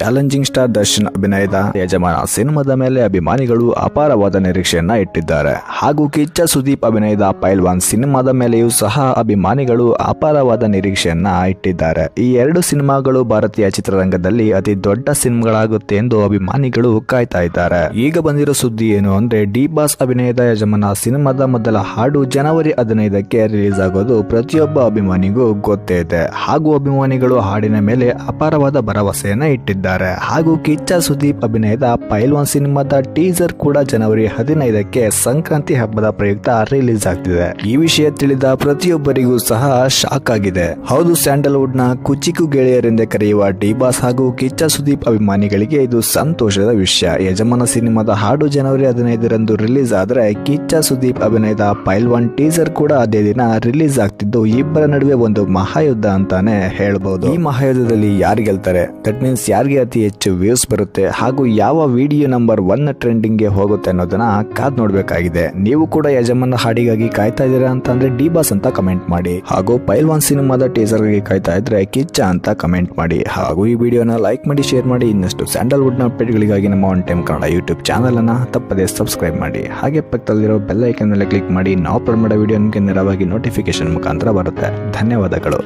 Challenging star Darshan ಅಭಿನಯದ ಯಜಮಾನ ಸಿನಿಮಾದ ಮೇಲೆ ಅಭಿಮಾನಿಗಳು ಅಪಾರವಾದ ನಿರೀಕ್ಷೆಯನ್ನ ಇಟ್ಟಿದ್ದಾರೆ. ಹಾಗೂ ಕಿಚ್ಚ ಸುದೀಪ್ ಅಭಿನಯದ ಪೈಲ್ವಾನ್ ಸಿನಿಮಾದ ಮೇಲೆಯೂ ಸಹ ಅಭಿಮಾನಿಗಳು ಅಪಾರವಾದ ನಿರೀಕ್ಷೆಯನ್ನ ಇಟ್ಟಿದ್ದಾರೆ. ಈ ಎರಡು ಸಿನಿಮಾಗಳು ಭಾರತೀಯ ಚಿತ್ರರಂಗದಲ್ಲಿ ಅತಿ ದೊಡ್ಡ ಸಿನಿಮಾಗಳಾಗುತ್ತೆ ಎಂದು ಅಭಿಮಾನಿಗಳು ಕಾಯ್ತಾ ಇದ್ದಾರೆ. ಈಗ ಬಂದಿರೋ ಸುದ್ದಿ ಏನು ಅಂದ್ರೆ, ಡಿ ಬಾಸ್ ಅಭಿನಯದ ಯಜಮಾನ ಸಿನಿಮಾದ ಮೊದಲ ಹಾಡು ಜನವರಿ 15ಕ್ಕೆ ರಿಲೀಸ್ ಆಗೋದು ಪ್ರತಿಯೊಬ್ಬ ಅಭಿಮಾನಿಗೂ ಗೊತ್ತೇ ಇದೆ. ಹಾಗೂ ಅಭಿಮಾನಿಗಳು ಹಾಡಿನ ಮೇಲೆ ಅಪಾರವಾದ ಭರವಸೆಯನ್ನ ಇಟ್ಟಿದ್ದಾರೆ. ಹಾಗೂ ಕಿಚ್ಚ ಸುದೀಪ್ ಅಭಿನಯದ ಪೈಲ್ವಾನ್ ಸಿನಿಮಾದ ಟೀಸರ್ ಕೂಡ ಜನವರಿ 15ಕ್ಕೆ ಸಂಕ್ರಾಂತಿ ಹಬ್ಬದ ಪ್ರಯುಕ್ತ ರಿಲೀಸ್ ಆಗ್ತಿದೆ. ಈ ವಿಷಯ ತಿಳಿದ ಪ್ರತಿಯೊಬ್ಬರಿಗೂ ಸಹ ಶಾಕ್ ಆಗಿದೆ. ಹೌದು, ಸ್ಯಾಂಡಲ್ವುಡ್ ನ ಕುಚಿಕು ಗೆಳೆಯರೆಂದೇ ಕರೆಯುವ ಡಿ ಬಾಸ್ ಹಾಗೂ ಕಿಚ್ಚ ಸುದೀಪ್ ಅಭಿಮಾನಿಗಳಿಗೆ ಇದು ಸಂತೋಷದ ವಿಷಯ. ಯಜಮಾನ ಸಿನಿಮಾದ ಹಾಡು ಜನವರಿ 15ರಂದು ರಿಲೀಸ್ ಆದ್ರೆ ಕಿಚ್ಚ ಸುದೀಪ್ ಅಭಿನಯದ ಪೈಲ್ವಾನ್ ಟೀಸರ್ ಕೂಡ ಅದೇ ದಿನ ರಿಲೀಸ್ ಆಗ್ತಿದ್ದು ಇಬ್ಬರ ನಡುವೆ ಒಂದು ಮಹಾಯುದ್ಧ ಅಂತಾನೆ ಹೇಳ್ಬಹುದು. ಈ ಮಹಾಯುದ್ಧದಲ್ಲಿ ಯಾರು ಗೆಲ್ತಾರೆ, ದಟ್ ಮೀನ್ಸ್ ಯಾರಿಗೆ ಅತಿ ಹೆಚ್ಚು ವ್ಯೂಸ್ ಬರುತ್ತೆ ಹಾಗೂ ಯಾವ ವಿಡಿಯೋ ನಂಬರ್ 1 ಟ್ರೆಂಡಿಂಗ್ ಗೆ ಹೋಗುತ್ತೆ ಅನ್ನೋದನ್ನ ಕಾದ್ ನೋಡ್ಬೇಕಾಗಿದೆ. ನೀವು ಕೂಡ ಯಜಮಾನ ಹಾಡಿಗಾಗಿ ಕಾಯ್ತಾ ಇದೀರಾ ಅಂತಂದ್ರೆ ಡಿ ಬಾಸ್ ಅಂತ ಕಮೆಂಟ್ ಮಾಡಿ. ಹಾಗೂ ಪೈಲ್ವಾನ್ ಸಿನಿಮಾದ ಟೀಸರ್ ಗೆ ಕಾಯ್ತಾ ಇದ್ರೆ ಕಿಚ್ಚ ಅಂತ ಕಮೆಂಟ್ ಮಾಡಿ. ಹಾಗೂ ಈ ವಿಡಿಯೋನ ಲೈಕ್ ಮಾಡಿ, ಶೇರ್ ಮಾಡಿ. ಇನ್ನಷ್ಟು ಸ್ಯಾಂಡಲ್ವುಡ್ ನ ಅಪ್ಡೇಟ್ಗಳಿಗಾಗಿ ನಮ್ಮ one time Kannada YouTube channel ಅನ್ನ ತಪ್ಪದೇ ಸಬ್ಸ್ಕ್ರೈಬ್ ಮಾಡಿ. ಹಾಗೆ ಪಕ್ಕದಲ್ಲಿರೋ ಬೆಲ್ ಐಕನ್ ಮೇಲೆ ಕ್ಲಿಕ್ ಮಾಡಿ. ನಾವು ಅಪ್ಲೋಡ್ ಮಾಡೋ ವಿಡಿಯೋ ನಿಮಗೆ ನೇರವಾಗಿ ನೋಟಿಫಿಕೇಶನ್ ಮುಖಾಂತರ ಬರುತ್ತೆ. ಧನ್ಯವಾದಗಳು.